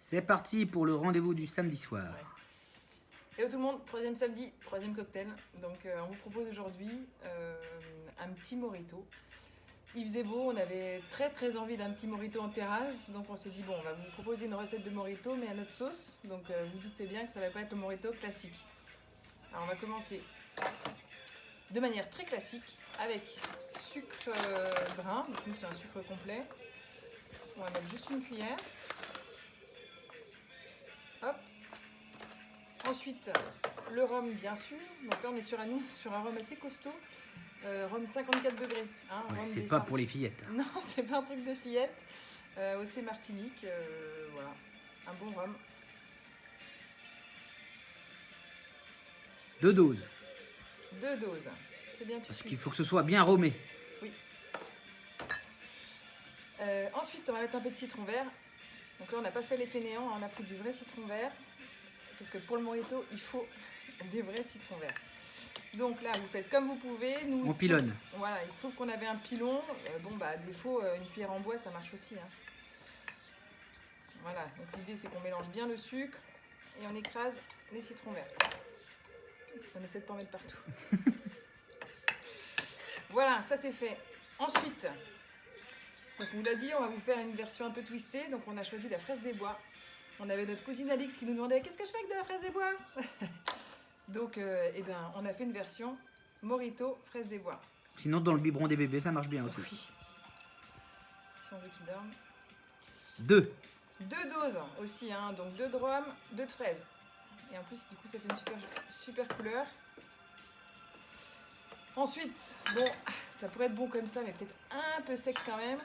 C'est parti pour le rendez-vous du samedi soir. Ouais. Hello tout le monde, troisième samedi, troisième cocktail. Donc on vous propose aujourd'hui un petit mojito. Il faisait beau, on avait très envie d'un petit mojito en terrasse. Donc on s'est dit bon, on va vous proposer une recette de mojito mais à notre sauce. Donc vous doutez bien que ça ne va pas être le mojito classique. Alors on va commencer de manière très classique avec sucre brun. Donc nous c'est un sucre complet. On va mettre juste une cuillère. Hop. Ensuite, le rhum, bien sûr. Donc là, on est sur un rhum assez costaud. Rhum 54 degrés. Hein, Ouais, c'est pas pour les fillettes. Non, c'est pas un truc de fillette. Océ Martinique. Voilà. Un bon rhum. 2 doses. 2 doses. C'est bien, tu Parce suis. qu'il faut que ce soit bien romé. Oui. Ensuite, on va mettre un peu de citron vert. Donc là, on n'a pas fait les fainéants. On a pris du vrai citron vert. Parce que pour le mojito, il faut des vrais citrons verts. Donc là, vous faites comme vous pouvez. Nous, On pilonne. Voilà, il se trouve qu'on avait un pilon. Bon, bah, à défaut, une cuillère en bois, ça marche aussi. Hein. Voilà, donc l'idée, c'est qu'on mélange bien le sucre et on écrase les citrons verts. On essaie de pas en mettre partout. Voilà, ça c'est fait. Ensuite, donc on vous l'a dit, on va vous faire une version un peu twistée. Donc on a choisi la fraise des bois. On avait notre cousine Alix qui nous demandait qu'est-ce que je fais avec de la fraise des bois. Donc, eh ben, on a fait une version mojito fraise des bois. Sinon, dans le biberon des bébés, ça marche bien aussi. Oui. Si on veut qu'ils dorment. 2. 2 doses aussi, hein, donc 2 de rhum, 2 de fraises. Et en plus, du coup, ça fait une super couleur. Ensuite, bon, ça pourrait être bon comme ça, mais peut-être un peu sec quand même.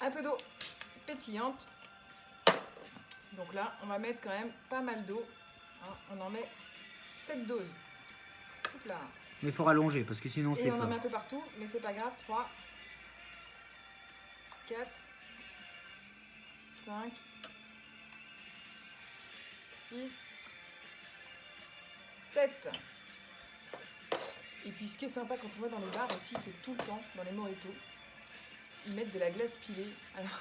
Un peu d'eau pétillante. Donc là, on va mettre quand même pas mal d'eau. Hein, on en met 7 doses. Hop là. Mais il faut rallonger parce que sinon c'est Et on en fort. met un peu partout, mais c'est pas grave. 3, 4, 5, 6, 7. Et puis ce qui est sympa quand on va dans les bars aussi, c'est tout le temps, dans les mojitos, ils mettent de la glace pilée. Alors,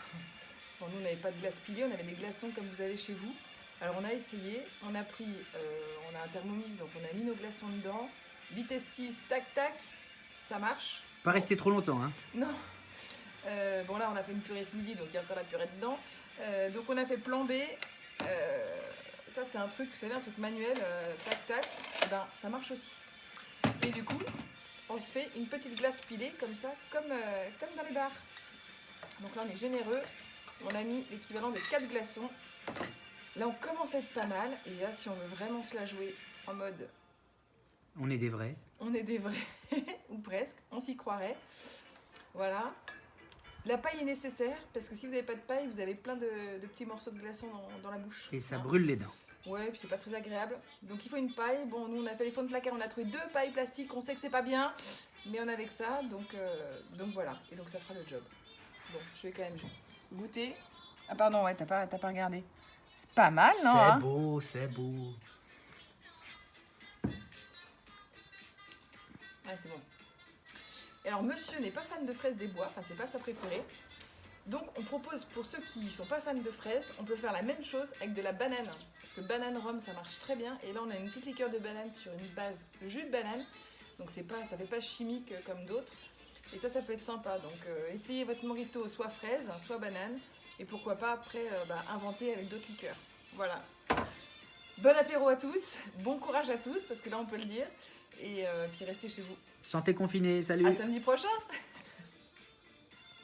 bon, nous on n'avait pas de glace pilée, on avait des glaçons comme vous avez chez vous. Alors on a essayé, on a pris, on a un Thermomix, donc on a mis nos glaçons dedans. Vitesse 6, tac tac, ça marche. Pas rester trop longtemps, hein. Non. Bon là on a fait une purée ce midi, donc il y a encore la purée dedans. Donc on a fait plan B. Ça c'est un truc, vous savez, un truc manuel, tac tac. Et ben ça marche aussi. Et du coup, on se fait une petite glace pilée comme ça, comme dans les bars. Donc là on est généreux. On a mis l'équivalent de 4 glaçons. Là on commence à être pas mal. Et là si on veut vraiment se la jouer en mode On est des vrais. on est des vrais, ou presque, on s'y croirait. Voilà. La paille est nécessaire, parce que si vous n'avez pas de paille, vous avez plein de petits morceaux de glaçons dans la bouche. Et ça Hein. brûle les dents. Ouais, puis c'est pas très agréable. Donc il faut une paille. Bon, nous on a fait les fonds de placard, on a trouvé 2 pailles plastiques, on sait que c'est pas bien, mais on a avec ça, donc voilà. Et donc ça fera le job. Bon, je vais quand même goûter. Ah pardon, ouais, t'as pas regardé. C'est pas mal, non C'est hein beau, c'est beau. Ouais, c'est bon. Et alors, monsieur n'est pas fan de fraises des bois, enfin, c'est pas sa préférée. Donc, on propose pour ceux qui sont pas fans de fraises, on peut faire la même chose avec de la banane. Parce que banane rhum, ça marche très bien. Et là, on a une petite liqueur de banane sur une base jus de banane. Donc, ça fait pas chimique comme d'autres. Et ça peut être sympa. Donc, essayez votre mojito soit fraise, soit banane. Et pourquoi pas après inventer avec d'autres liqueurs. Voilà. Bon apéro à tous, bon courage à tous, parce que là, on peut le dire. Et puis restez chez vous. Santé confinée, salut. À samedi prochain!